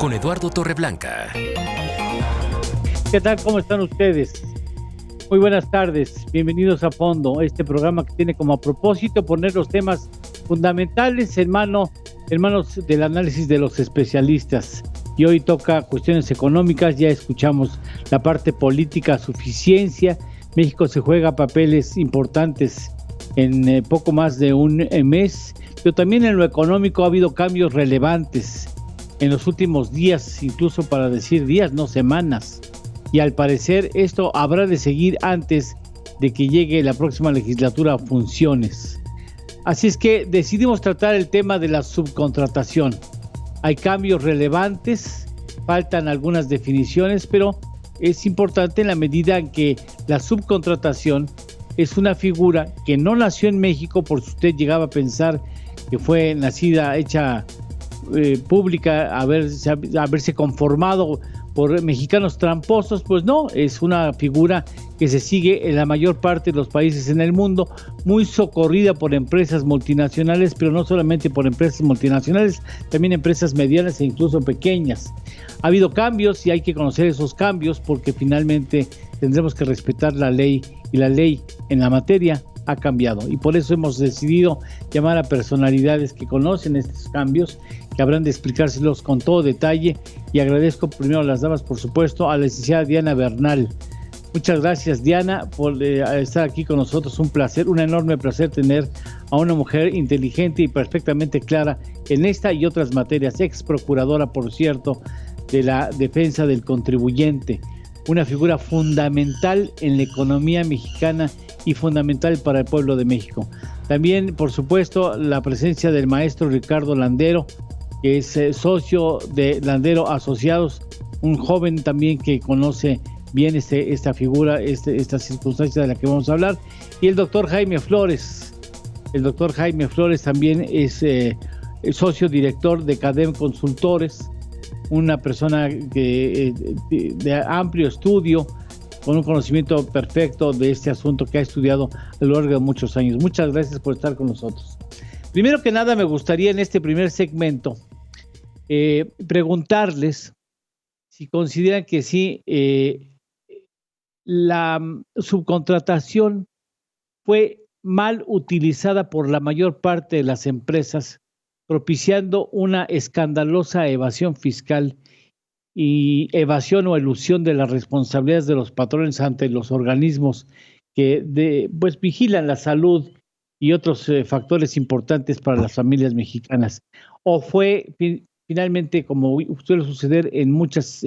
con Eduardo Torreblanca. ¿Qué tal? ¿Cómo están ustedes? Muy buenas tardes. Bienvenidos a Fondo, este programa que tiene como propósito poner los temas fundamentales en manos del análisis de los especialistas. Y hoy toca cuestiones económicas, ya escuchamos la parte política, suficiencia. México se juega papeles importantes en poco más de un mes, pero también en lo económico ha habido cambios relevantes en los últimos días, incluso para decir días, no semanas. Y al parecer esto habrá de seguir antes de que llegue la próxima legislatura a funciones. Así es que decidimos tratar el tema de la subcontratación. Hay cambios relevantes, faltan algunas definiciones, pero es importante en la medida en que la subcontratación es una figura que no nació en México, por si usted llegaba a pensar que fue nacida, hecha pública, haberse conformado por mexicanos tramposos. Pues no, es una figura que se sigue en la mayor parte de los países en el mundo, muy socorrida por empresas multinacionales, pero no solamente por empresas multinacionales, también empresas medianas e incluso pequeñas. Ha habido cambios y hay que conocer esos cambios porque finalmente tendremos que respetar la ley, y la ley en la materia ha cambiado, y por eso hemos decidido llamar a personalidades que conocen estos cambios, que habrán de explicárselos con todo detalle. Y agradezco primero a las damas, por supuesto, a la licenciada Diana Bernal. Muchas gracias, Diana, por estar aquí con nosotros. Un placer, un enorme placer tener a una mujer inteligente y perfectamente clara en esta y otras materias, ex procuradora, por cierto, de la defensa del contribuyente, una figura fundamental en la economía mexicana y fundamental para el pueblo de México. También, por supuesto, la presencia del maestro Ricardo Landero, que es socio de Landero Asociados, un joven también que conoce bien esta figura, esta circunstancia de la que vamos a hablar, y el doctor Jaime Flores. El doctor Jaime Flores también es socio director de CADEM Consultores, una persona de amplio estudio, con un conocimiento perfecto de este asunto que ha estudiado a lo largo de muchos años. Muchas gracias por estar con nosotros. Primero que nada, me gustaría en este primer segmento preguntarles si consideran que sí, la subcontratación fue mal utilizada por la mayor parte de las empresas, propiciando una escandalosa evasión fiscal y evasión o elusión de las responsabilidades de los patrones ante los organismos que pues vigilan la salud y otros factores importantes para las familias mexicanas. ¿O fue finalmente, como suele suceder en muchas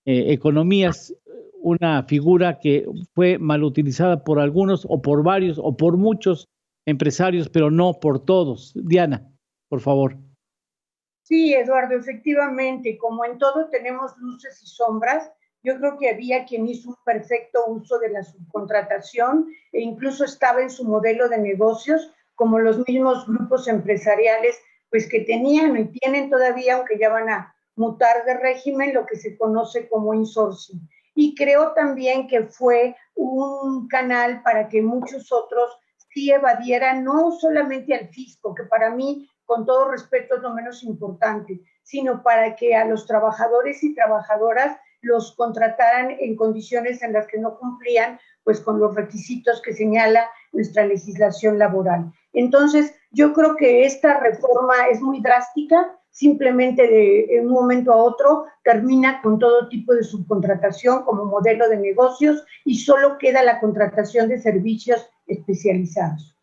economías, una figura que fue mal utilizada por algunos o por varios o por muchos empresarios, pero no por todos? Diana, por favor. Sí, Eduardo, efectivamente, como en todo tenemos luces y sombras, yo creo que había quien hizo un perfecto uso de la subcontratación e incluso estaba en su modelo de negocios, como los mismos grupos empresariales, pues que tenían y tienen todavía, aunque ya van a mutar de régimen, lo que se conoce como insourcing. Y creo también que fue un canal para que muchos otros sí evadieran, no solamente al fisco, que para mí, con todo respeto, es lo menos importante, sino para que a los trabajadores y trabajadoras los contrataran en condiciones en las que no cumplían pues con los requisitos que señala nuestra legislación laboral. Entonces, yo creo que esta reforma es muy drástica, simplemente de un momento a otro termina con todo tipo de subcontratación como modelo de negocios y solo queda la contratación de servicios especializados.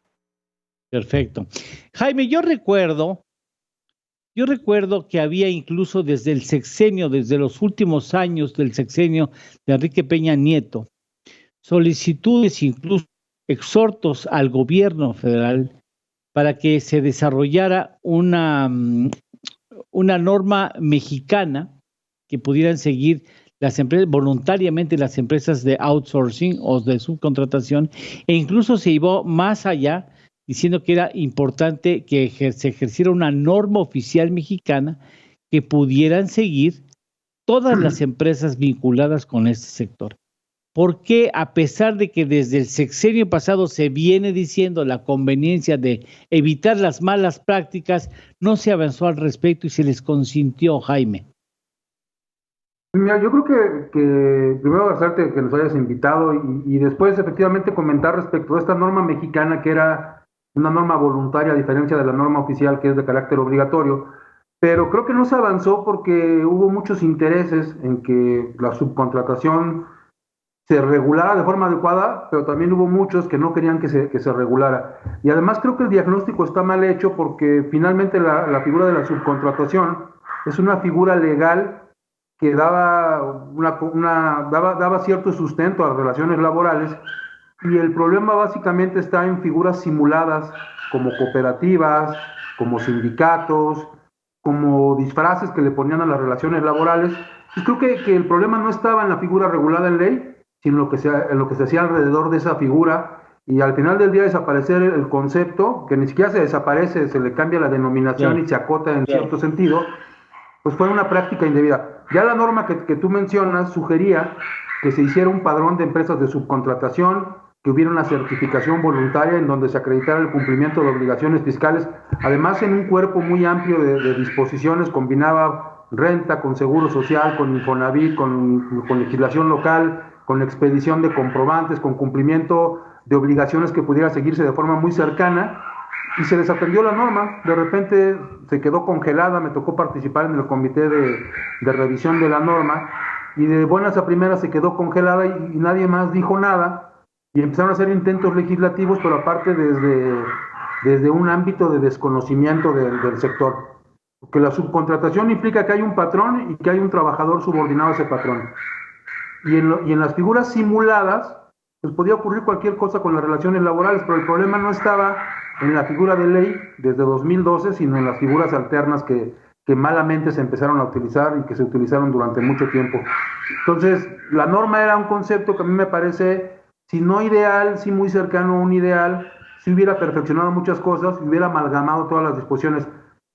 Perfecto. Jaime, yo recuerdo que había incluso desde el sexenio, desde los últimos años del sexenio de Enrique Peña Nieto, solicitudes, incluso exhortos al gobierno federal para que se desarrollara una norma mexicana que pudieran seguir las empresas, voluntariamente las empresas de outsourcing o de subcontratación, e incluso se llevó más allá, diciendo que era importante que se ejerciera una norma oficial mexicana que pudieran seguir todas las empresas vinculadas con este sector. ¿Por qué, a pesar de que desde el sexenio pasado se viene diciendo la conveniencia de evitar las malas prácticas, no se avanzó al respecto y se les consintió, Jaime? Mira, yo creo que primero agradecerte que nos hayas invitado y después efectivamente comentar respecto a esta norma mexicana que era una norma voluntaria a diferencia de la norma oficial que es de carácter obligatorio, pero creo que no se avanzó porque hubo muchos intereses en que la subcontratación se regulara de forma adecuada, pero también hubo muchos que no querían que se regulara. Y además creo que el diagnóstico está mal hecho porque finalmente la figura de la subcontratación es una figura legal que daba cierto sustento a las relaciones laborales y el problema básicamente está en figuras simuladas como cooperativas, como sindicatos, como disfraces que le ponían a las relaciones laborales. Y creo que el problema no estaba en la figura regulada en ley, sino en lo que se hacía alrededor de esa figura y al final del día desaparecer el concepto, que ni siquiera se desaparece, se le cambia la denominación y se acota en cierto sentido, pues fue una práctica indebida. Ya la norma que tú mencionas sugería que se hiciera un padrón de empresas de subcontratación, que hubiera una certificación voluntaria en donde se acreditara el cumplimiento de obligaciones fiscales, además en un cuerpo muy amplio de disposiciones, combinaba renta con seguro social, con Infonavit, con legislación local, con expedición de comprobantes, con cumplimiento de obligaciones que pudiera seguirse de forma muy cercana, y se desatendió la norma, de repente se quedó congelada, me tocó participar en el comité de revisión de la norma, y de buenas a primeras se quedó congelada y nadie más dijo nada, y empezaron a hacer intentos legislativos, pero aparte desde un ámbito de desconocimiento del sector. Porque la subcontratación implica que hay un patrón y que hay un trabajador subordinado a ese patrón. Y en las figuras simuladas, pues podía ocurrir cualquier cosa con las relaciones laborales, pero el problema no estaba en la figura de ley desde 2012, sino en las figuras alternas que malamente se empezaron a utilizar y que se utilizaron durante mucho tiempo. Entonces, la norma era un concepto que a mí me parece, si no ideal, sí muy cercano a un ideal, si hubiera perfeccionado muchas cosas, hubiera amalgamado todas las disposiciones.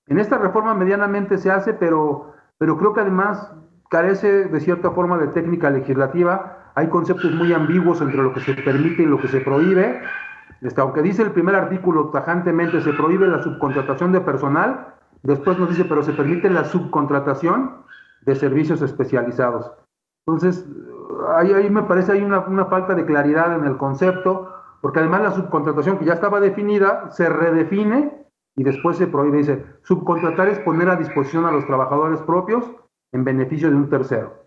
En esta reforma medianamente se hace, pero creo que además carece de cierta forma de técnica legislativa, hay conceptos muy ambiguos entre lo que se permite y lo que se prohíbe, aunque dice el primer artículo tajantemente se prohíbe la subcontratación de personal, después nos dice pero se permite la subcontratación de servicios especializados. Entonces, ahí me parece hay una falta de claridad en el concepto, porque además la subcontratación que ya estaba definida se redefine y después se prohíbe, dice, subcontratar es poner a disposición a los trabajadores propios en beneficio de un tercero.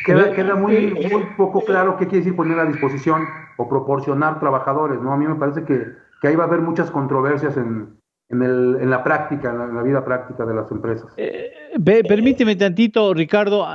Queda muy poco claro qué quiere decir poner a disposición o proporcionar trabajadores, ¿no? A mí me parece que ahí va a haber muchas controversias en la práctica, en la vida práctica de las empresas. Permíteme tantito, Ricardo.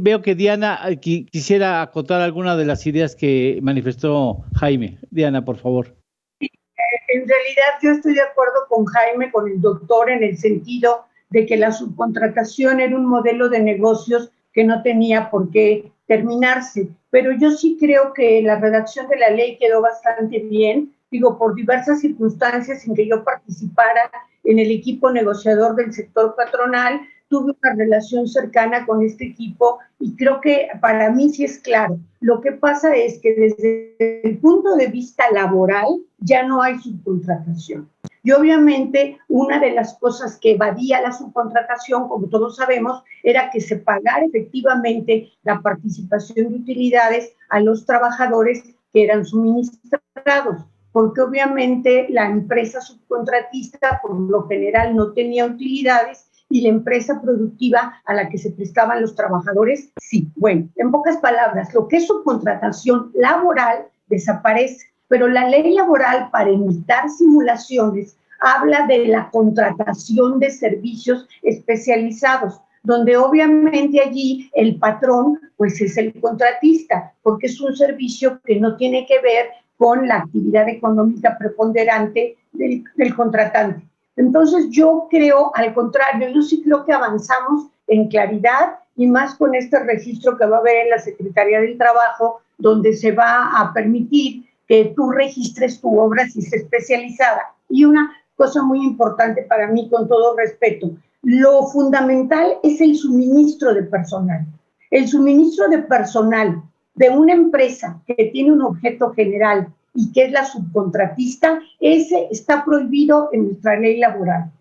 Veo que Diana quisiera acotar alguna de las ideas que manifestó Jaime. Diana, por favor. En realidad yo estoy de acuerdo con Jaime, con el doctor, en el sentido de que la subcontratación era un modelo de negocios que no tenía por qué terminarse, pero yo sí creo que la redacción de la ley quedó bastante bien, digo, por diversas circunstancias sin que yo participara en el equipo negociador del sector patronal, tuve una relación cercana con este equipo y creo que para mí sí es claro. Lo que pasa es que desde el punto de vista laboral ya no hay subcontratación. Y obviamente una de las cosas que evadía la subcontratación, como todos sabemos, era que se pagara efectivamente la participación de utilidades a los trabajadores que eran suministrados, porque obviamente la empresa subcontratista por lo general no tenía utilidades y la empresa productiva a la que se prestaban los trabajadores, sí. Bueno, en pocas palabras, lo que es subcontratación laboral desaparece, pero la ley laboral, para evitar simulaciones, habla de la contratación de servicios especializados, donde obviamente allí el patrón pues es el contratista, porque es un servicio que no tiene que ver con la actividad económica preponderante del contratante. Entonces yo creo, al contrario, yo sí creo que avanzamos en claridad y más con este registro que va a haber en la Secretaría del Trabajo, donde se va a permitir que tú registres tu obra si es especializada. Y una cosa muy importante para mí, con todo respeto, lo fundamental es el suministro de personal. El suministro de personal de una empresa que tiene un objeto general y que es la subcontratista, ese está prohibido en nuestra ley laboral.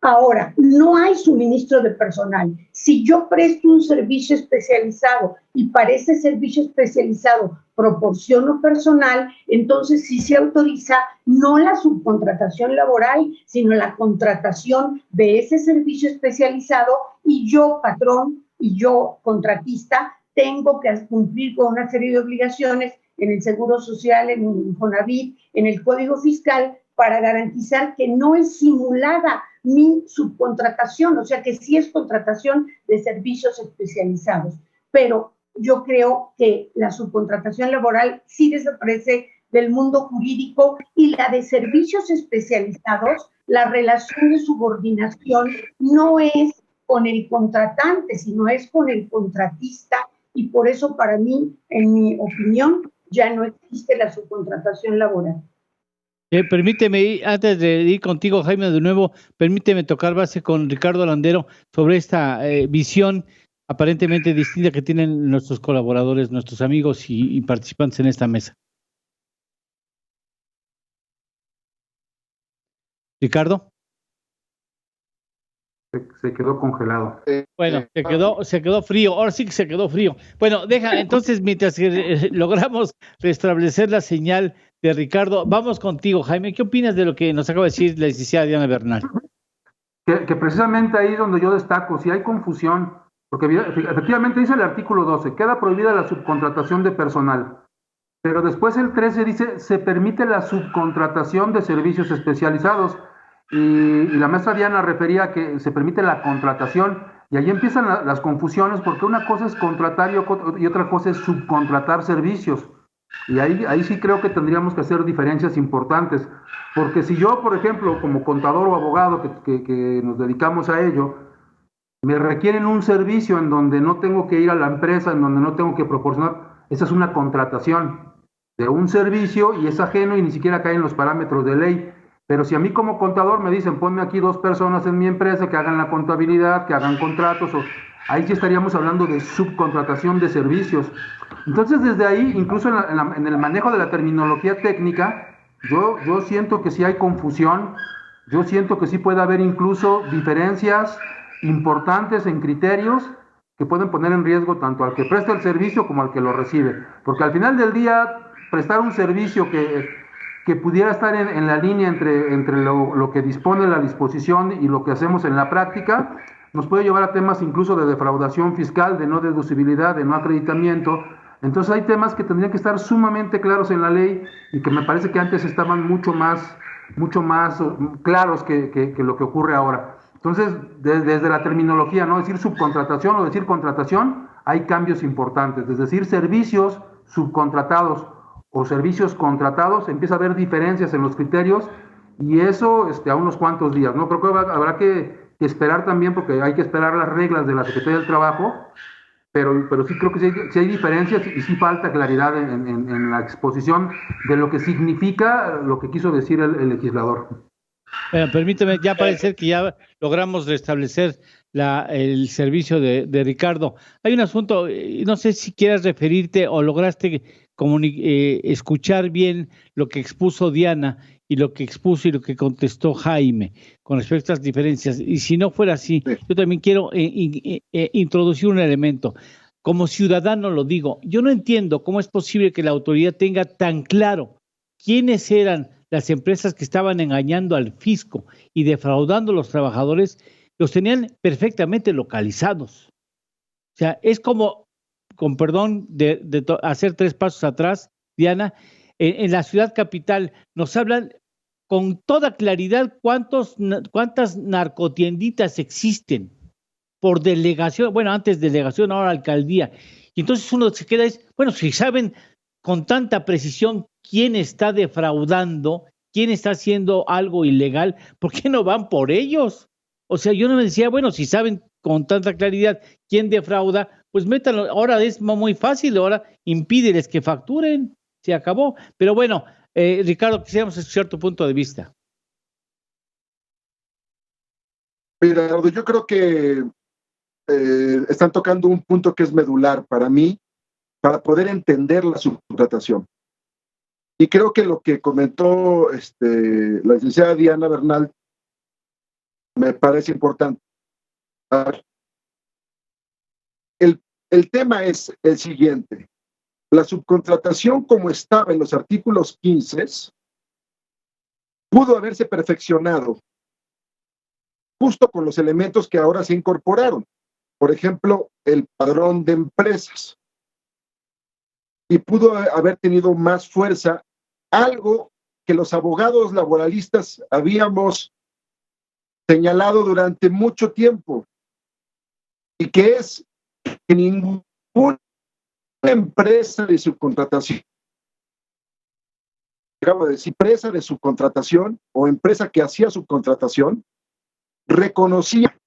Ahora, no hay suministro de personal. Si yo presto un servicio especializado y para ese servicio especializado proporciono personal, entonces sí se autoriza no la subcontratación laboral, sino la contratación de ese servicio especializado, y yo, patrón, y yo, contratista, tengo que cumplir con una serie de obligaciones en el Seguro Social, en el Infonavit, en el Código Fiscal, para garantizar que no es simulada mi subcontratación, o sea que sí es contratación de servicios especializados. Pero yo creo que la subcontratación laboral sí desaparece del mundo jurídico, y la de servicios especializados, la relación de subordinación no es con el contratante, sino es con el contratista, y por eso para mí, en mi opinión, ya no existe la subcontratación laboral. Permíteme, antes de ir contigo, Jaime, de nuevo, permíteme tocar base con Ricardo Landero sobre esta visión aparentemente distinta que tienen nuestros colaboradores, nuestros amigos y participantes en esta mesa. Ricardo. Se quedó congelado. Bueno, se quedó frío, ahora sí que se quedó frío. Bueno, entonces, mientras logramos restablecer la señal de Ricardo, vamos contigo, Jaime. ¿Qué opinas de lo que nos acaba de decir la licenciada Diana Bernal? Que precisamente ahí es donde yo destaco, si hay confusión, porque efectivamente dice el artículo 12, queda prohibida la subcontratación de personal, pero después el 13 dice, se permite la subcontratación de servicios especializados, y la maestra Diana refería a que se permite la contratación, y ahí empiezan las confusiones, porque una cosa es contratar y otra cosa es subcontratar servicios. Y ahí sí creo que tendríamos que hacer diferencias importantes, porque si yo, por ejemplo, como contador o abogado que nos dedicamos a ello, me requieren un servicio en donde no tengo que ir a la empresa, en donde no tengo que proporcionar, esa es una contratación de un servicio y es ajeno y ni siquiera cae en los parámetros de ley. Pero si a mí como contador me dicen, ponme aquí 2 personas en mi empresa que hagan la contabilidad, que hagan contratos, ahí sí estaríamos hablando de subcontratación de servicios. Entonces, desde ahí, incluso en el manejo de la terminología técnica, yo siento que sí hay confusión, yo siento que sí puede haber incluso diferencias importantes en criterios que pueden poner en riesgo tanto al que presta el servicio como al que lo recibe. Porque al final del día, prestar un servicio que pudiera estar en la línea entre lo que dispone la disposición y lo que hacemos en la práctica, nos puede llevar a temas incluso de defraudación fiscal, de no deducibilidad, de no acreditamiento. Entonces hay temas que tendrían que estar sumamente claros en la ley y que me parece que antes estaban mucho más claros que lo que ocurre ahora. Entonces, desde la terminología, no decir subcontratación o decir contratación, hay cambios importantes. Es decir, servicios subcontratados o servicios contratados, empieza a haber diferencias en los criterios, y eso a unos cuantos días, ¿no? Creo que habrá que esperar también, porque hay que esperar las reglas de la Secretaría del Trabajo, pero sí creo que sí hay diferencias y sí falta claridad en la exposición de lo que significa lo que quiso decir el legislador. Permíteme, ya parece que ya logramos restablecer el servicio de Ricardo. Hay un asunto, no sé si quieras referirte o lograste escuchar bien lo que expuso Diana y lo que expuso y lo que contestó Jaime con respecto a estas diferencias. Y si no fuera así, yo también quiero introducir un elemento. Como ciudadano lo digo, yo no entiendo cómo es posible que la autoridad tenga tan claro quiénes eran las empresas que estaban engañando al fisco y defraudando a los trabajadores, los tenían perfectamente localizados. O sea, es como, con perdón de hacer 3 pasos atrás, Diana, en la ciudad capital nos hablan con toda claridad cuántas narcotienditas existen por delegación, bueno, antes delegación, ahora alcaldía. Y entonces uno se queda, bueno, si saben con tanta precisión quién está defraudando, quién está haciendo algo ilegal, ¿por qué no van por ellos? O sea, yo no me decía, bueno, si saben con tanta claridad quién defrauda, pues métanlo. Ahora es muy fácil, ahora impídeles que facturen, se acabó. Pero bueno, Ricardo, quisiéramos escuchar tu punto de vista. Mira, yo creo que están tocando un punto que es medular para mí, para poder entender la subcontratación. Y creo que lo que comentó la licenciada Diana Bernal me parece importante. A ver, el tema es el siguiente. La subcontratación, como estaba en los artículos 15, pudo haberse perfeccionado justo con los elementos que ahora se incorporaron. Por ejemplo, el padrón de empresas. Y pudo haber tenido más fuerza, algo que los abogados laboralistas habíamos señalado durante mucho tiempo, y que es que ninguna empresa de subcontratación, acabo de decir, empresa de subcontratación o empresa que hacía subcontratación, reconocía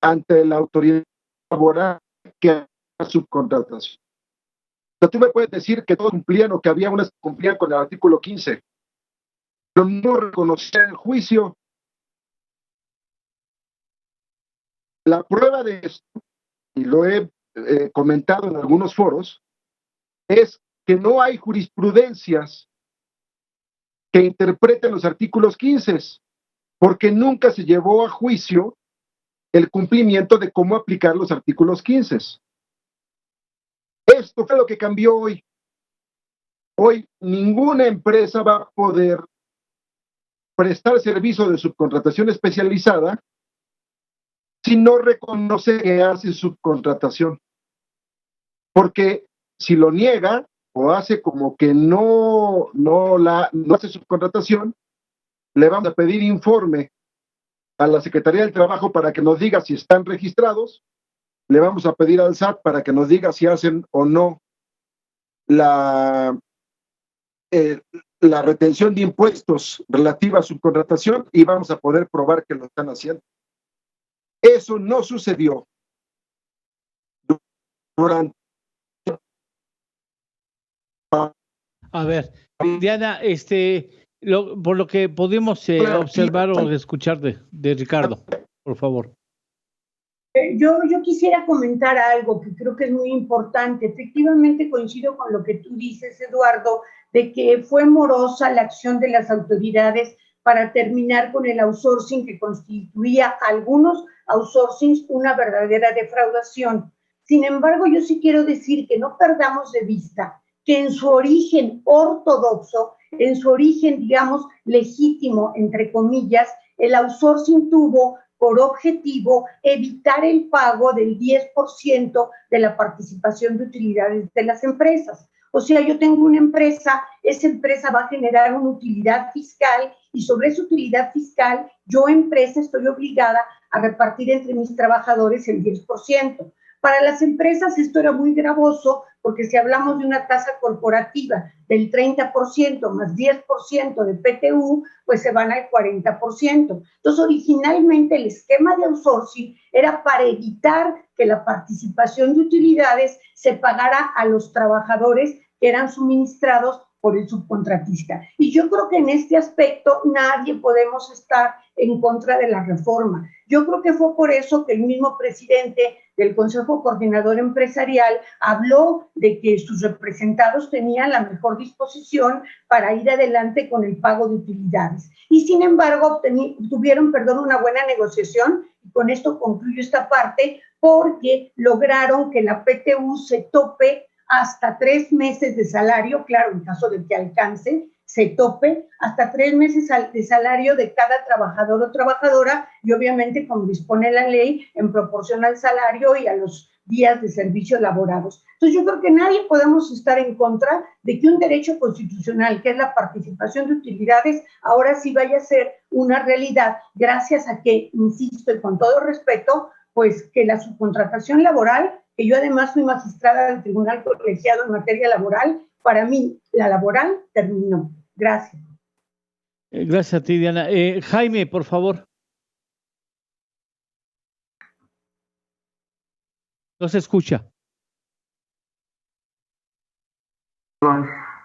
ante la autoridad laboral que hacía subcontratación. O sea, tú me puedes decir que todos cumplían o que había unas que cumplían con el artículo 15, pero no reconocían el juicio. La prueba de esto, y lo he comentado en algunos foros, es que no hay jurisprudencias que interpreten los artículos 15, porque nunca se llevó a juicio el cumplimiento de cómo aplicar los artículos 15. Esto fue lo que cambió hoy. Hoy ninguna empresa va a poder prestar servicio de subcontratación especializada si no reconoce que hace subcontratación. Porque si lo niega o hace como que no hace subcontratación, le vamos a pedir informe a la Secretaría del Trabajo para que nos diga si están registrados, le vamos a pedir al SAT para que nos diga si hacen o no la retención de impuestos relativa a subcontratación, y vamos a poder probar que lo están haciendo. Eso no sucedió durante... A ver, Diana, por lo que pudimos observar o escuchar de Ricardo, por favor. Yo quisiera comentar algo que creo que es muy importante. Efectivamente coincido con lo que tú dices, Eduardo, de que fue morosa la acción de las autoridades para terminar con el outsourcing, que constituía algunos outsourcings una verdadera defraudación. Sin embargo, yo sí quiero decir que no perdamos de vista que en su origen ortodoxo, en su origen, digamos, legítimo, entre comillas, el outsourcing tuvo por objetivo evitar el pago del 10% de la participación de utilidades de las empresas. O sea, yo tengo una empresa, esa empresa va a generar una utilidad fiscal y sobre esa utilidad fiscal, yo empresa estoy obligada a repartir entre mis trabajadores el 10%. Para las empresas esto era muy gravoso porque si hablamos de una tasa corporativa del 30% más 10% de PTU, pues se van al 40%. Entonces, originalmente el esquema de outsourcing era para evitar que la participación de utilidades se pagara a los trabajadores que eran suministrados por el subcontratista. Y yo creo que en este aspecto nadie podemos estar en contra de la reforma. Yo creo que fue por eso que el mismo presidente del Consejo Coordinador Empresarial habló de que sus representados tenían la mejor disposición para ir adelante con el pago de utilidades. Y sin embargo, tuvieron una buena negociación, y con esto concluyo esta parte, porque lograron que la PTU se tope hasta 3 meses de salario, claro, en caso de que alcance, se tope hasta 3 meses de salario de cada trabajador o trabajadora, y obviamente, como dispone la ley, en proporción al salario y a los días de servicio elaborados. Entonces, yo creo que nadie podemos estar en contra de que un derecho constitucional, que es la participación de utilidades, ahora sí vaya a ser una realidad, gracias a que, insisto, y con todo respeto, pues que la subcontratación laboral, que yo además fui magistrada del Tribunal Colegiado en materia laboral, para mí la laboral terminó. Gracias. Gracias a ti, Diana. Jaime, por favor. No se escucha.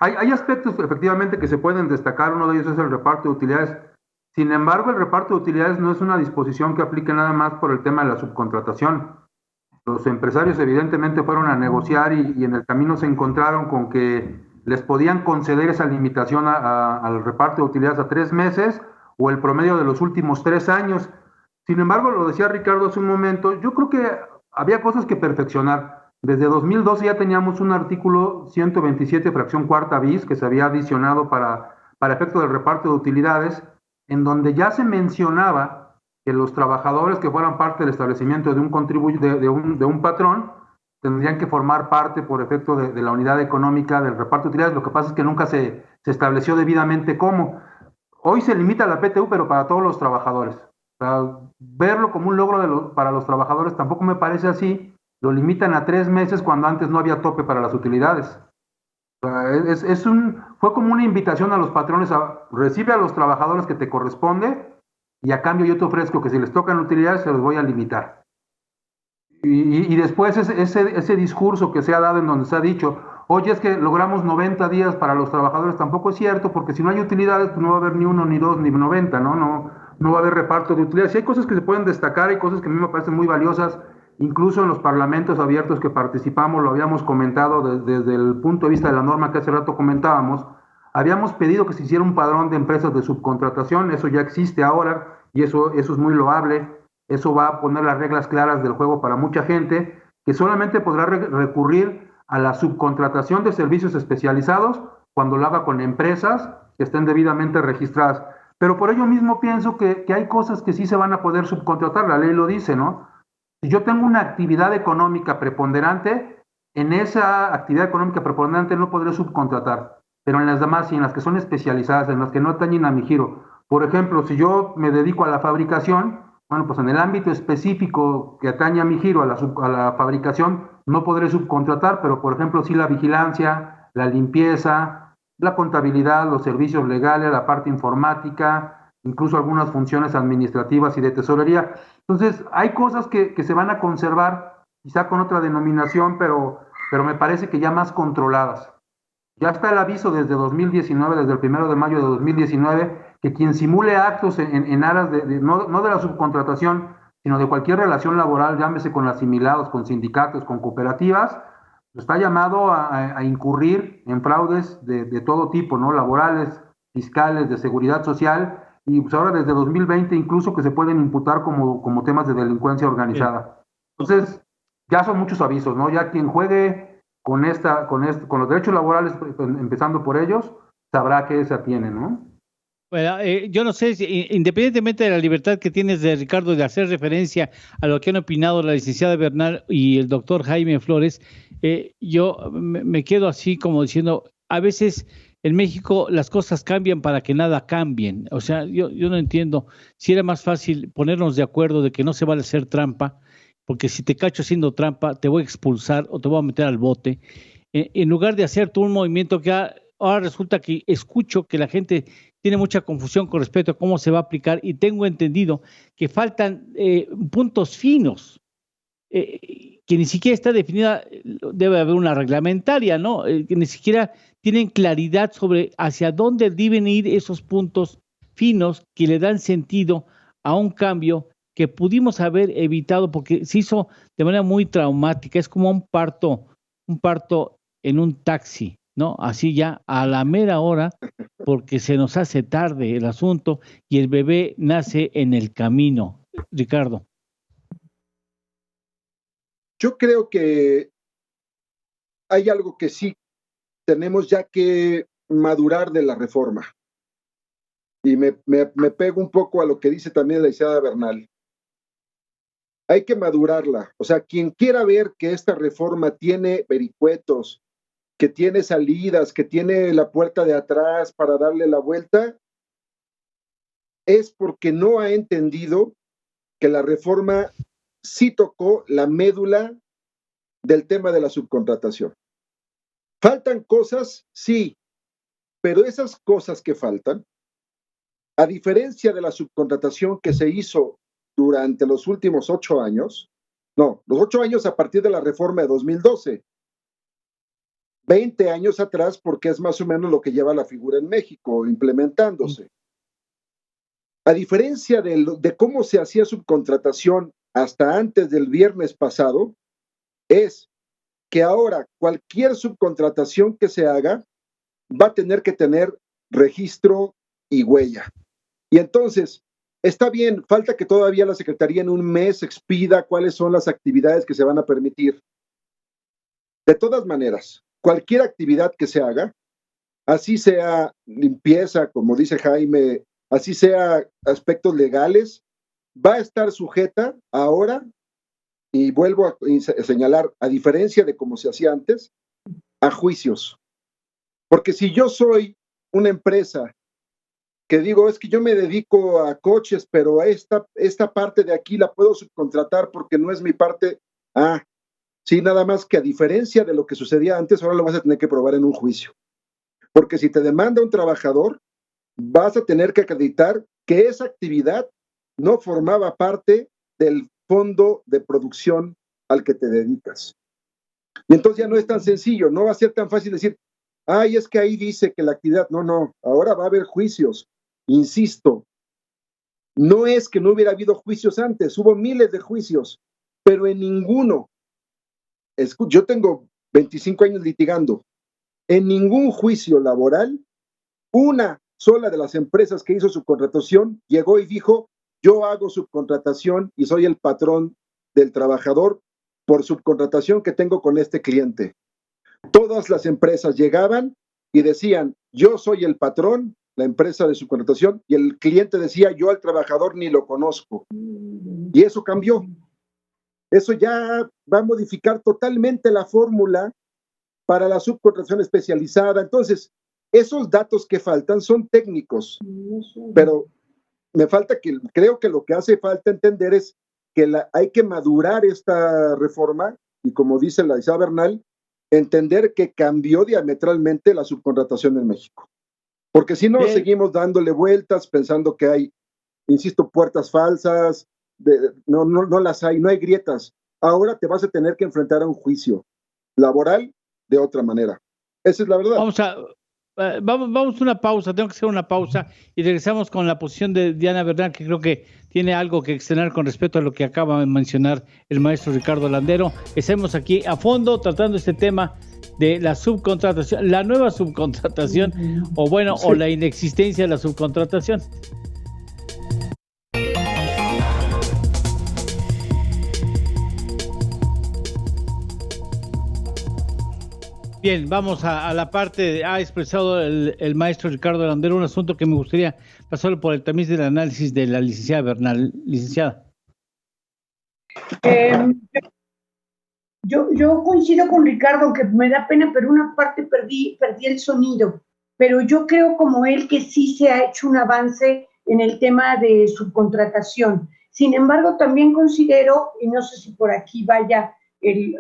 Hay aspectos efectivamente que se pueden destacar. Uno de ellos es el reparto de utilidades. Sin embargo, el reparto de utilidades no es una disposición que aplique nada más por el tema de la subcontratación. Los empresarios evidentemente fueron a negociar y en el camino se encontraron con que les podían conceder esa limitación al reparto de utilidades a 3 meses o el promedio de los últimos 3 años. Sin embargo, lo decía Ricardo hace un momento, yo creo que había cosas que perfeccionar. Desde 2012 ya teníamos un artículo 127, fracción cuarta bis, que se había adicionado para efecto del reparto de utilidades, en donde ya se mencionaba que los trabajadores que fueran parte del establecimiento de un patrón tendrían que formar parte por efecto de la unidad económica del reparto de utilidades. Lo que pasa es que nunca se estableció debidamente cómo. Hoy se limita la PTU, pero para todos los trabajadores. O sea, verlo como un logro para los trabajadores tampoco me parece así. Lo limitan a 3 meses cuando antes no había tope para las utilidades. O sea, fue como una invitación a los patrones a recibe a los trabajadores que te corresponde y a cambio yo te ofrezco que si les tocan utilidades se los voy a limitar. Y después ese discurso que se ha dado en donde se ha dicho, oye, es que logramos 90 días para los trabajadores, tampoco es cierto, porque si no hay utilidades, pues no va a haber ni 1, ni 2, ni 90, ¿no? No va a haber reparto de utilidades. Y hay cosas que se pueden destacar, hay cosas que a mí me parecen muy valiosas, incluso en los parlamentos abiertos que participamos, lo habíamos comentado desde el punto de vista de la norma que hace rato comentábamos, habíamos pedido que se hiciera un padrón de empresas de subcontratación, eso ya existe ahora, y eso es muy loable. Eso va a poner las reglas claras del juego para mucha gente que solamente podrá recurrir a la subcontratación de servicios especializados cuando lo haga con empresas que estén debidamente registradas. Pero por ello mismo pienso que hay cosas que sí se van a poder subcontratar, la ley lo dice, ¿no? Si yo tengo una actividad económica preponderante, en esa actividad económica preponderante no podré subcontratar, pero en las demás sí, en las que son especializadas, en las que no atañen a mi giro. Por ejemplo, si yo me dedico a la fabricación, bueno, pues en el ámbito específico que atañe a mi giro, a la fabricación, no podré subcontratar, pero por ejemplo sí la vigilancia, la limpieza, la contabilidad, los servicios legales, la parte informática, incluso algunas funciones administrativas y de tesorería. Entonces, hay cosas que se van a conservar, quizá con otra denominación, pero me parece que ya más controladas. Ya está el aviso desde 2019, desde el 1 de mayo de 2019, que quien simule actos en aras no de la subcontratación, sino de cualquier relación laboral, llámese con asimilados, con sindicatos, con cooperativas, está llamado a incurrir en fraudes de todo tipo, ¿no? Laborales, fiscales, de seguridad social, y pues ahora desde 2020 incluso que se pueden imputar como temas de delincuencia organizada. Entonces, ya son muchos avisos, ¿no? Ya quien juegue con los derechos laborales, empezando por ellos, sabrá que se atiene, ¿no? Bueno, yo no sé, independientemente de la libertad que tienes de Ricardo de hacer referencia a lo que han opinado la licenciada Bernal y el doctor Jaime Flores, yo me quedo así como diciendo, a veces en México las cosas cambian para que nada cambien. O sea, yo no entiendo si era más fácil ponernos de acuerdo de que no se vale hacer trampa, porque si te cacho haciendo trampa te voy a expulsar o te voy a meter al bote, en lugar de hacer tú un movimiento que ahora resulta que escucho que la gente tiene mucha confusión con respecto a cómo se va a aplicar y tengo entendido que faltan puntos finos, que ni siquiera está definida, debe haber una reglamentaria, ¿no? Que ni siquiera tienen claridad sobre hacia dónde deben ir esos puntos finos que le dan sentido a un cambio que pudimos haber evitado porque se hizo de manera muy traumática, es como un parto en un taxi, ¿no? Así ya a la mera hora, porque se nos hace tarde el asunto y el bebé nace en el camino. Ricardo. Yo creo que hay algo que sí tenemos ya que madurar de la reforma. Y me pego un poco a lo que dice también la licenciada Bernal. Hay que madurarla. O sea, quien quiera ver que esta reforma tiene vericuetos, que tiene salidas, que tiene la puerta de atrás para darle la vuelta, es porque no ha entendido que la reforma sí tocó la médula del tema de la subcontratación. ¿Faltan cosas? Sí, pero esas cosas que faltan, a diferencia de la subcontratación que se hizo durante los últimos 8 años, los 8 años a partir de la reforma de 2012, 20 años atrás, porque es más o menos lo que lleva la figura en México implementándose. A diferencia de cómo se hacía subcontratación hasta antes del viernes pasado, es que ahora cualquier subcontratación que se haga va a tener que tener registro y huella. Y entonces, está bien, falta que todavía la Secretaría en un mes expida cuáles son las actividades que se van a permitir. De todas maneras, cualquier actividad que se haga, así sea limpieza, como dice Jaime, así sea aspectos legales, va a estar sujeta ahora, y vuelvo a señalar, a diferencia de como se hacía antes, a juicios. Porque si yo soy una empresa que digo, es que yo me dedico a coches, pero esta parte de aquí la puedo subcontratar porque no es mi parte. Sí, nada más que a diferencia de lo que sucedía antes, ahora lo vas a tener que probar en un juicio. Porque si te demanda un trabajador, vas a tener que acreditar que esa actividad no formaba parte del fondo de producción al que te dedicas. Y entonces ya no es tan sencillo, no va a ser tan fácil decir, es que ahí dice que la actividad, no, ahora va a haber juicios. Insisto, no es que no hubiera habido juicios antes, hubo miles de juicios, pero en ninguno, yo tengo 25 años litigando, en ningún juicio laboral, una sola de las empresas que hizo subcontratación llegó y dijo, yo hago subcontratación y soy el patrón del trabajador por subcontratación que tengo con este cliente. Todas las empresas llegaban y decían, yo soy el patrón, la empresa de subcontratación, y el cliente decía, yo al trabajador ni lo conozco. Y eso cambió. Eso ya va a modificar totalmente la fórmula para la subcontratación especializada. Entonces, esos datos que faltan son técnicos, pero creo que lo que hace falta entender es que hay que madurar esta reforma y, como dice la Isabel Bernal, entender que cambió diametralmente la subcontratación en México. Porque si no, seguimos dándole vueltas pensando que hay, insisto, puertas falsas, no las hay, no hay grietas. Ahora te vas a tener que enfrentar a un juicio laboral de otra manera. Esa es la verdad. Vamos a una pausa, tengo que hacer una pausa y regresamos con la posición de Diana Bernal, que creo que tiene algo que externar con respecto a lo que acaba de mencionar el maestro Ricardo Landero. Estamos aquí a fondo tratando este tema de la subcontratación, la nueva subcontratación, o la inexistencia de la subcontratación. Bien, vamos a la parte, ha expresado el maestro Ricardo Landero un asunto que me gustaría pasarlo por el tamiz del análisis de la licenciada Bernal. Licenciada. Yo coincido con Ricardo, que me da pena, pero una parte perdí el sonido, pero yo creo como él que sí se ha hecho un avance en el tema de subcontratación. Sin embargo, también considero, y no sé si por aquí vaya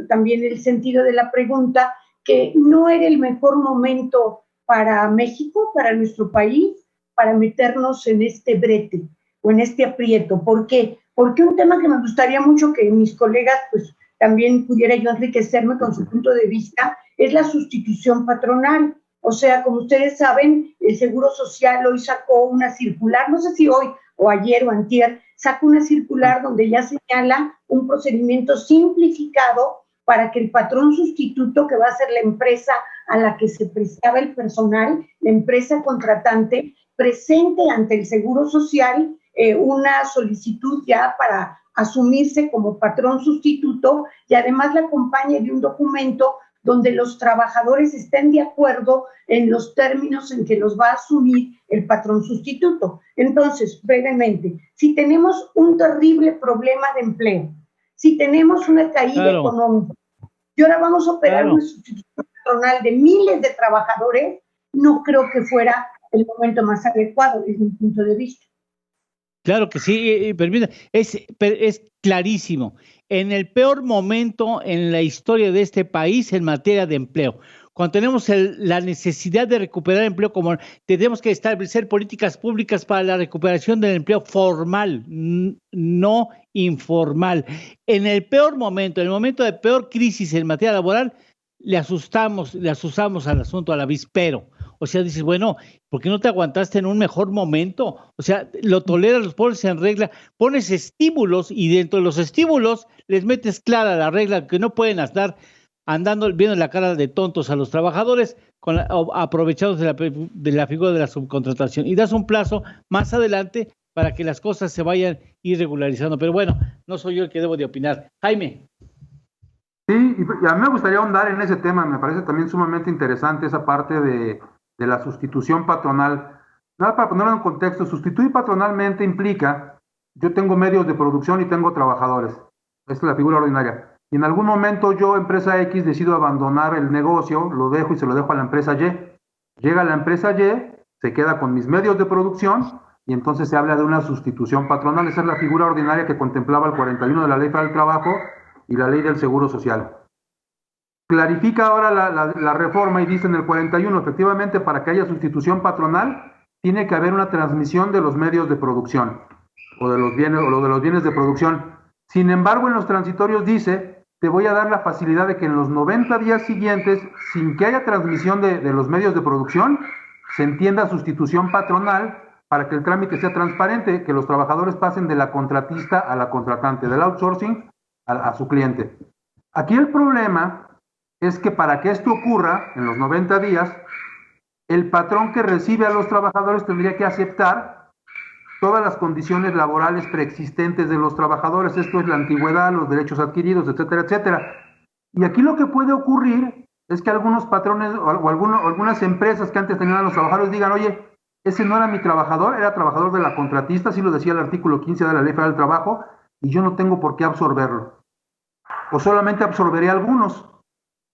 también el sentido de la pregunta, que no era el mejor momento para México, para nuestro país, para meternos en este brete o en este aprieto. ¿Por qué? Porque un tema que me gustaría mucho que mis colegas, pues, también pudiera yo enriquecerme con su punto de vista, es la sustitución patronal. O sea, como ustedes saben, el Seguro Social hoy sacó una circular, no sé si hoy o ayer o antier, sacó una circular donde ya señala un procedimiento simplificado para que el patrón sustituto, que va a ser la empresa a la que se prestaba el personal, la empresa contratante, presente ante el Seguro Social una solicitud ya para asumirse como patrón sustituto y además la acompañe de un documento donde los trabajadores estén de acuerdo en los términos en que los va a asumir el patrón sustituto. Entonces, brevemente, si tenemos un terrible problema de empleo, si tenemos una caída económica y ahora vamos a operar una sustitución patronal de miles de trabajadores, no creo que fuera el momento más adecuado desde mi punto de vista. Claro que sí, es clarísimo. En el peor momento en la historia de este país en materia de empleo, cuando tenemos la necesidad de recuperar empleo, como tenemos que establecer políticas públicas para la recuperación del empleo formal, no informal. En el peor momento, en el momento de peor crisis en materia laboral, le asustamos al asunto, al avispero. O sea, dices, bueno, ¿por qué no te aguantaste en un mejor momento? O sea, lo toleras, los pones en regla, pones estímulos y dentro de los estímulos les metes clara la regla que no pueden estar viendo la cara de tontos a los trabajadores aprovechados de la figura de la subcontratación. Y das un plazo más adelante para que las cosas se vayan irregularizando. Pero bueno, no soy yo el que debo de opinar. Jaime. Sí, y a mí me gustaría ahondar en ese tema, me parece también sumamente interesante esa parte de la sustitución patronal. Nada para ponerlo en contexto, sustituir patronalmente implica, yo tengo medios de producción y tengo trabajadores, esta es la figura ordinaria, y en algún momento yo, empresa X, decido abandonar el negocio, lo dejo y se lo dejo a la empresa Y. Llega la empresa Y, se queda con mis medios de producción y entonces se habla de una sustitución patronal, esa es la figura ordinaria que contemplaba el 41 de la Ley Federal del Trabajo y la Ley del Seguro Social. Clarifica ahora la reforma y dice en el 41, efectivamente, para que haya sustitución patronal, tiene que haber una transmisión de los medios de producción o de los bienes de producción. Sin embargo, en los transitorios dice, te voy a dar la facilidad de que en los 90 días siguientes, sin que haya transmisión de los medios de producción, se entienda sustitución patronal para que el trámite sea transparente, que los trabajadores pasen de la contratista a la contratante, del outsourcing a su cliente. Aquí el problema es que para que esto ocurra en los 90 días, el patrón que recibe a los trabajadores tendría que aceptar todas las condiciones laborales preexistentes de los trabajadores, esto es la antigüedad, los derechos adquiridos, etcétera, etcétera. Y aquí lo que puede ocurrir es que algunos patrones o algunas empresas que antes tenían a los trabajadores digan, oye, ese no era mi trabajador, era trabajador de la contratista, así lo decía el artículo 15 de la Ley Federal del Trabajo, y yo no tengo por qué absorberlo. O solamente absorberé algunos.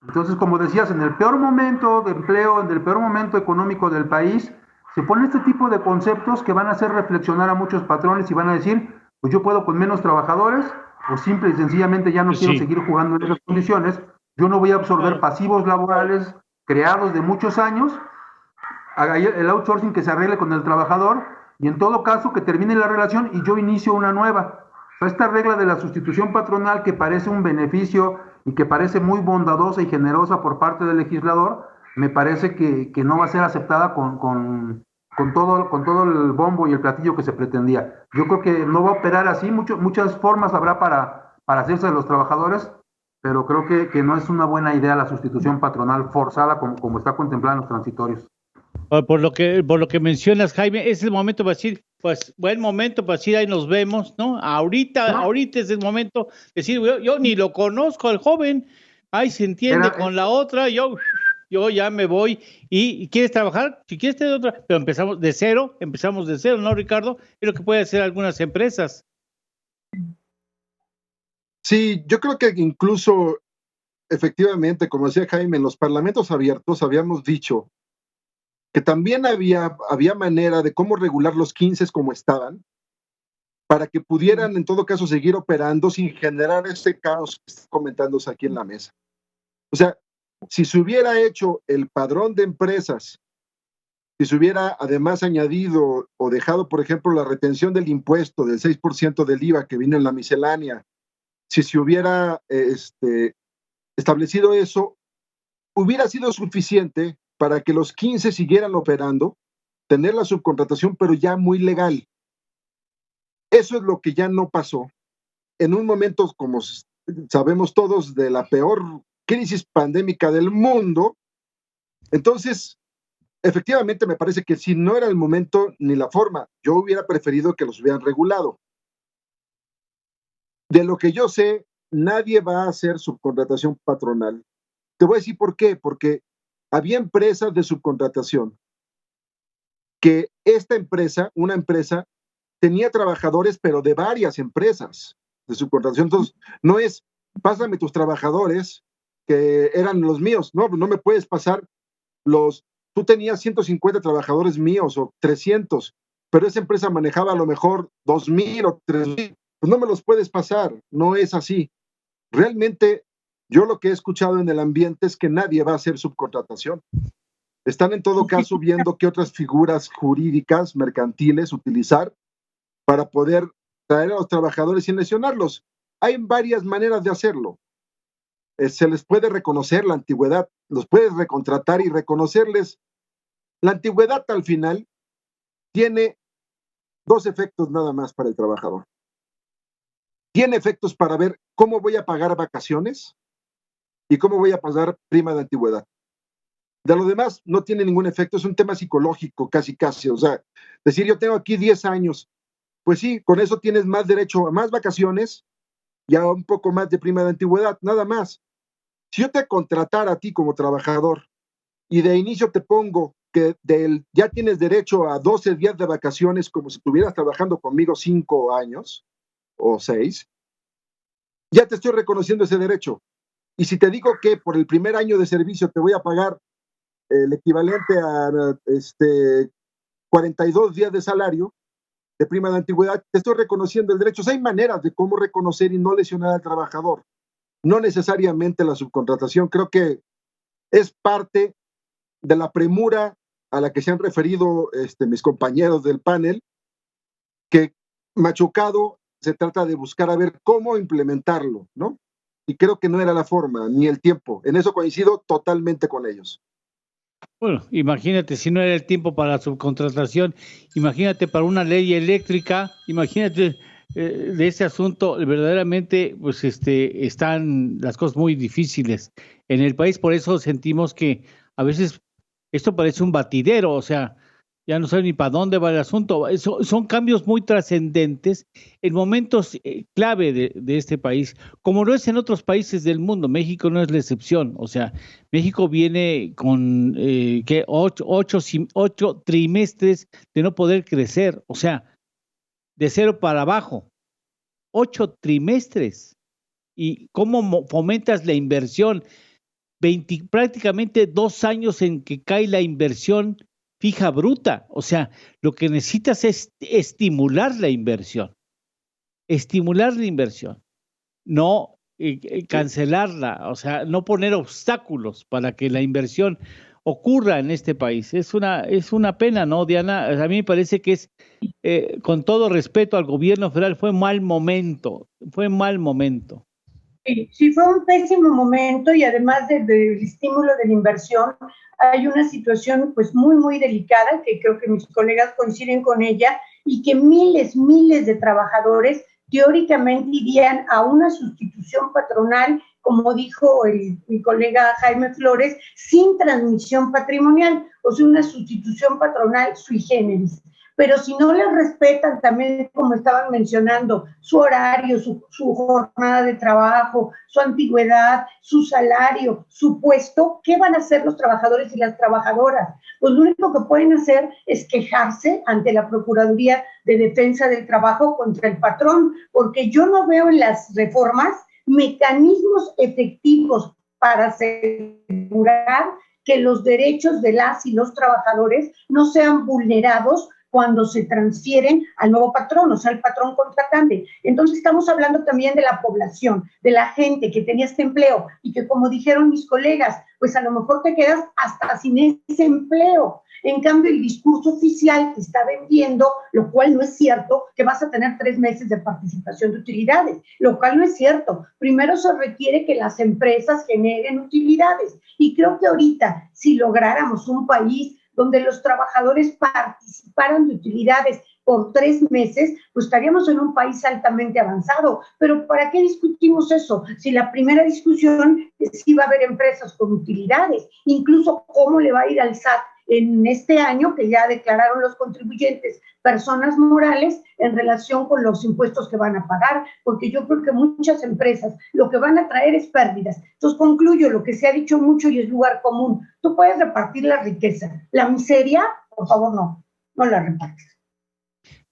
Entonces, como decías, en el peor momento de empleo, en el peor momento económico del país, se ponen este tipo de conceptos que van a hacer reflexionar a muchos patrones y van a decir, pues yo puedo con menos trabajadores, o simple y sencillamente ya no quiero seguir jugando en esas condiciones, yo no voy a absorber pasivos laborales creados de muchos años, haga el outsourcing que se arregle con el trabajador, y en todo caso que termine la relación y yo inicio una nueva. O sea, esta regla de la sustitución patronal que parece un beneficio y que parece muy bondadosa y generosa por parte del legislador, me parece que no va a ser aceptada con todo el bombo y el platillo que se pretendía. Yo creo que no va a operar así, muchas formas habrá para hacerse de los trabajadores, pero creo que no es una buena idea la sustitución patronal forzada como está contemplada en los transitorios. Por lo que mencionas, Jaime, es el momento para decir, pues, buen momento para decir, ahí nos vemos, ¿no? Ahorita es el momento de decir, yo ni lo conozco al joven, ahí se entiende con la otra, yo ya me voy, y ¿quieres trabajar? Si quieres tener otra, pero empezamos de cero, ¿no, Ricardo? Es lo que pueden hacer algunas empresas. Sí, yo creo que incluso, efectivamente, como decía Jaime, en los parlamentos abiertos habíamos dicho que también había manera de cómo regular los 15 como estaban, para que pudieran en todo caso seguir operando sin generar este caos que está comentándose aquí en la mesa. O sea, si se hubiera hecho el padrón de empresas, si se hubiera además añadido o dejado, por ejemplo, la retención del impuesto del 6% del IVA que viene en la miscelánea, si se hubiera establecido eso, hubiera sido suficiente para que los 15 siguieran operando, tener la subcontratación, pero ya muy legal. Eso es lo que ya no pasó. En un momento, como sabemos todos, de la peor crisis pandémica del mundo, entonces, efectivamente me parece que si no era el momento ni la forma, yo hubiera preferido que los hubieran regulado. De lo que yo sé, nadie va a hacer subcontratación patronal. Te voy a decir por qué, porque había empresas de subcontratación que una empresa, tenía trabajadores, pero de varias empresas de subcontratación. Entonces, no es, pásame tus trabajadores que eran los míos. No me puedes pasar tú tenías 150 trabajadores míos o 300, pero esa empresa manejaba a lo mejor 2,000 o 3,000. Pues no me los puedes pasar, no es así. Realmente, yo lo que he escuchado en el ambiente es que nadie va a hacer subcontratación. Están en todo caso viendo qué otras figuras jurídicas, mercantiles, utilizar para poder traer a los trabajadores sin lesionarlos. Hay varias maneras de hacerlo. Se les puede reconocer la antigüedad, los puedes recontratar y reconocerles. La antigüedad al final tiene dos efectos nada más para el trabajador. Tiene efectos para ver cómo voy a pagar vacaciones y cómo voy a pagar prima de antigüedad. De lo demás no tiene ningún efecto, es un tema psicológico casi, o sea, decir yo tengo aquí 10 años pues sí, con eso tienes más derecho a más vacaciones y a un poco más de prima de antigüedad, nada más. Si yo te contratara a ti como trabajador y de inicio te pongo que ya tienes derecho a 12 días de vacaciones como si estuvieras trabajando conmigo 5 años o 6, ya te estoy reconociendo ese derecho. Y si te digo que por el primer año de servicio te voy a pagar el equivalente a 42 días de salario de prima de antigüedad, te estoy reconociendo el derecho. O sea, hay maneras de cómo reconocer y no lesionar al trabajador. No necesariamente la subcontratación. Creo que es parte de la premura a la que se han referido mis compañeros del panel, que machucado se trata de buscar a ver cómo implementarlo, ¿no? Y creo que no era la forma ni el tiempo. En eso coincido totalmente con ellos. Bueno, imagínate, si no era el tiempo para la subcontratación, imagínate para una ley eléctrica, imagínate de ese asunto, verdaderamente, pues están las cosas muy difíciles en el país, por eso sentimos que a veces esto parece un batidero, o sea, ya no sé ni para dónde va el asunto. Son cambios muy trascendentes en momentos clave de este país, como no es en otros países del mundo. México no es la excepción. O sea, México viene con 8 trimestres de no poder crecer, o sea, de 0 para abajo. 8 trimestres. ¿Y cómo fomentas la inversión? Prácticamente 2 años en que cae la inversión fija bruta. O sea, lo que necesitas es estimular la inversión, no cancelarla, o sea, no poner obstáculos para que la inversión ocurra en este país. Es una pena, ¿no, Diana? A mí me parece que con todo respeto al gobierno federal, fue mal momento. Sí, fue un pésimo momento, y además del estímulo de la inversión, hay una situación pues muy, muy delicada, que creo que mis colegas coinciden con ella, y que miles de trabajadores teóricamente irían a una sustitución patronal, como dijo mi colega Jaime Flores, sin transmisión patrimonial, o sea, una sustitución patronal sui generis. Pero si no les respetan también, como estaban mencionando, su horario, su jornada de trabajo, su antigüedad, su salario, su puesto, ¿qué van a hacer los trabajadores y las trabajadoras? Pues lo único que pueden hacer es quejarse ante la Procuraduría de Defensa del Trabajo contra el patrón, porque yo no veo en las reformas mecanismos efectivos para asegurar que los derechos de las y los trabajadores no sean vulnerados cuando se transfieren al nuevo patrón, o sea, al patrón contratante. Entonces estamos hablando también de la población, de la gente que tenía este empleo y que, como dijeron mis colegas, pues a lo mejor te quedas hasta sin ese empleo. En cambio, el discurso oficial te está vendiendo, lo cual no es cierto, que vas a tener 3 meses de participación de utilidades, lo cual no es cierto. Primero se requiere que las empresas generen utilidades, y creo que ahorita, si lográramos un país donde los trabajadores participaran de utilidades por 3 meses, pues estaríamos en un país altamente avanzado. Pero ¿para qué discutimos eso? Si la primera discusión es si va a haber empresas con utilidades, incluso cómo le va a ir al SAT en este año, que ya declararon los contribuyentes personas morales en relación con los impuestos que van a pagar, porque yo creo que muchas empresas lo que van a traer es pérdidas. Entonces concluyo lo que se ha dicho mucho y es lugar común: tú puedes repartir la riqueza, la miseria, por favor, no la repartes.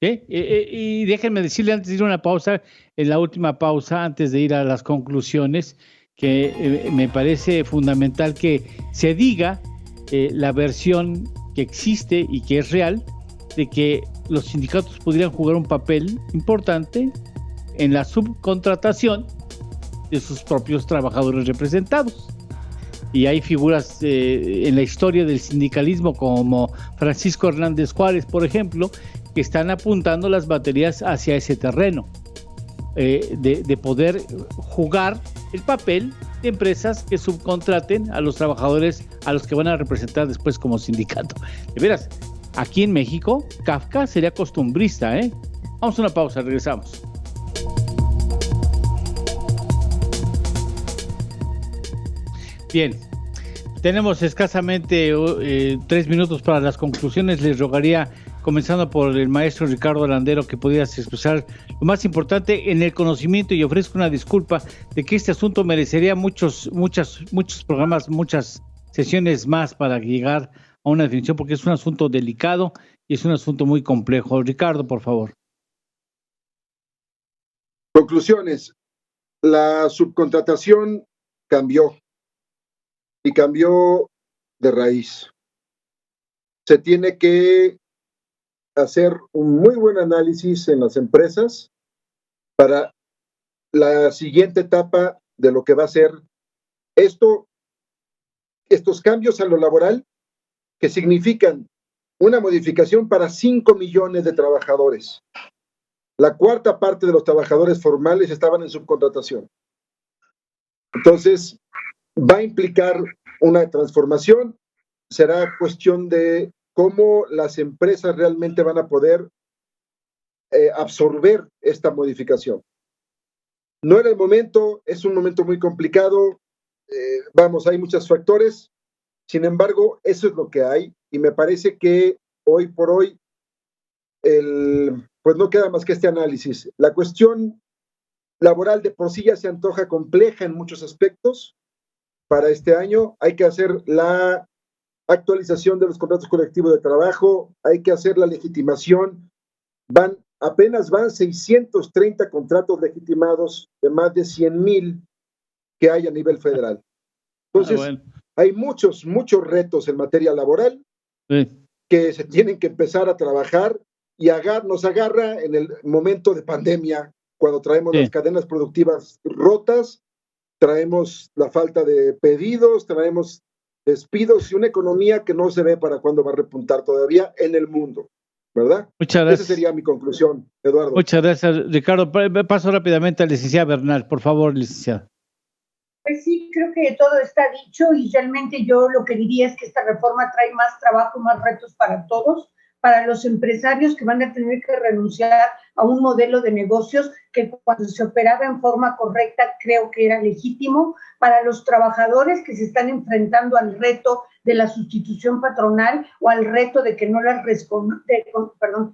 Y déjenme decirle, antes de ir a una pausa, en la última pausa, antes de ir a las conclusiones, que me parece fundamental que se diga la versión que existe y que es real, de que los sindicatos podrían jugar un papel importante en la subcontratación de sus propios trabajadores representados. Y hay figuras en la historia del sindicalismo como Francisco Hernández Juárez, por ejemplo, que están apuntando las baterías hacia ese terreno, de poder jugar el papel de empresas que subcontraten a los trabajadores a los que van a representar después como sindicato. De veras, aquí en México, Kafka sería costumbrista, ¿eh? Vamos a una pausa, regresamos. Bien, tenemos escasamente 3 minutos para las conclusiones. Les rogaría comenzando por el maestro Ricardo Landero, que pudieras expresar lo más importante en el conocimiento, y ofrezco una disculpa de que este asunto merecería muchos programas, muchas sesiones más para llegar a una definición, porque es un asunto delicado y es un asunto muy complejo. Ricardo, por favor. Conclusiones. La subcontratación cambió y cambió de raíz. Se tiene que hacer un muy buen análisis en las empresas para la siguiente etapa de lo que va a ser estos cambios a lo laboral, que significan una modificación para 5 millones de trabajadores. La cuarta parte de los trabajadores formales estaban en subcontratación. Entonces, va a implicar una transformación. Será cuestión de cómo las empresas realmente van a poder absorber esta modificación. No era el momento, es un momento muy complicado. Hay muchos factores. Sin embargo, eso es lo que hay, y me parece que hoy por hoy pues no queda más que este análisis. La cuestión laboral de por sí ya se antoja compleja en muchos aspectos. Para este año hay que hacer la actualización de los contratos colectivos de trabajo, hay que hacer la legitimación. Apenas van 630 contratos legitimados de más de 100,000 que hay a nivel federal. Entonces, hay muchos retos en materia laboral que se tienen que empezar a trabajar, y nos agarra en el momento de pandemia, cuando traemos las cadenas productivas rotas, traemos la falta de pedidos, traemos despidos y una economía que no se ve para cuándo va a repuntar todavía en el mundo, ¿verdad? Muchas gracias. Esa sería mi conclusión, Eduardo. Muchas gracias, Ricardo. Paso rápidamente al licenciado Bernal, por favor, licenciado. Pues sí, creo que todo está dicho, y realmente yo lo que diría es que esta reforma trae más trabajo, más retos para todos, para los empresarios que van a tener que renunciar a un modelo de negocios que cuando se operaba en forma correcta creo que era legítimo, para los trabajadores que se están enfrentando al reto de la sustitución patronal o al reto de que no les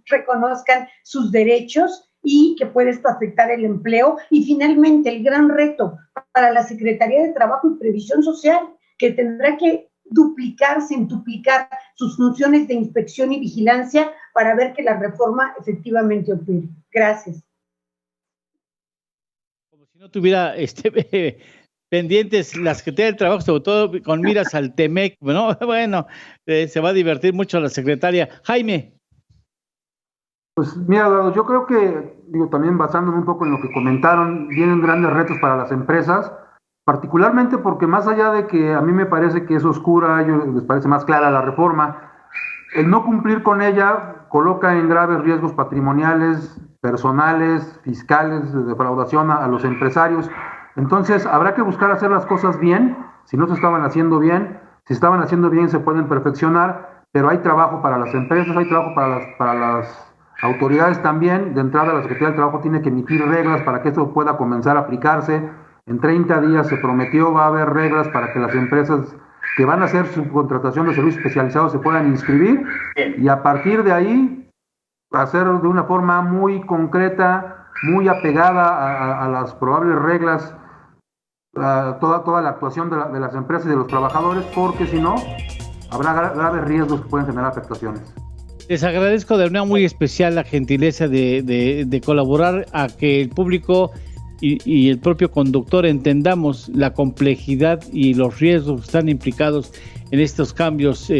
reconozcan sus derechos y que puede esto afectar el empleo, y finalmente el gran reto para la Secretaría de Trabajo y Previsión Social, que tendrá que duplicar sus funciones de inspección y vigilancia para ver que la reforma efectivamente opere. Gracias. Como si no tuviera pendientes la Secretaría del Trabajo, sobre todo con miras al TEMEC, ¿no? Bueno, se va a divertir mucho la secretaria. Jaime. Pues mira, Eduardo, yo creo que, también basándome un poco en lo que comentaron, vienen grandes retos para las empresas, particularmente porque más allá de que a mí me parece que es oscura, a ellos les parece más clara la reforma, el no cumplir con ella coloca en graves riesgos patrimoniales, personales, fiscales, de defraudación a los empresarios. Entonces habrá que buscar hacer las cosas bien, si no se estaban haciendo bien, si estaban haciendo bien se pueden perfeccionar, pero hay trabajo para las empresas, hay trabajo para las autoridades también. De entrada la Secretaría del Trabajo tiene que emitir reglas para que esto pueda comenzar a aplicarse. En 30 días se prometió, va a haber reglas para que las empresas que van a hacer subcontratación de servicios especializados se puedan inscribir, y a partir de ahí hacer de una forma muy concreta, muy apegada a las probables reglas, toda la actuación de las empresas y de los trabajadores, porque si no, habrá graves riesgos que pueden generar afectaciones. Les agradezco de manera muy especial la gentileza de colaborar a que el público y el propio conductor entendamos la complejidad y los riesgos que están implicados en estos cambios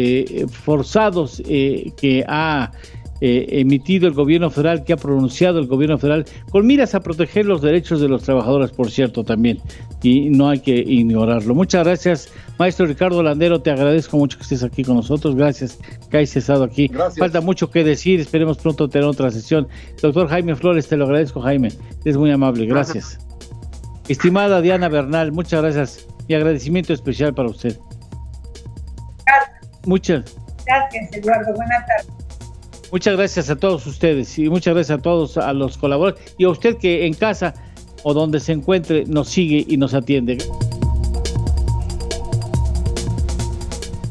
forzados que ha emitido el gobierno federal, que ha pronunciado el gobierno federal, con miras a proteger los derechos de los trabajadores, por cierto, también, y no hay que ignorarlo. Muchas gracias, maestro Ricardo Landero, te agradezco mucho que estés aquí con nosotros, gracias que hayas estado aquí. Gracias. Falta mucho que decir, esperemos pronto tener otra sesión. Doctor Jaime Flores, te lo agradezco, Jaime, es muy amable, gracias. Estimada Diana Bernal, muchas gracias, mi agradecimiento especial para usted. Gracias. Muchas gracias, Eduardo, buenas tardes. Muchas gracias a todos ustedes y muchas gracias a todos a los colaboradores y a usted que en casa o donde se encuentre nos sigue y nos atiende.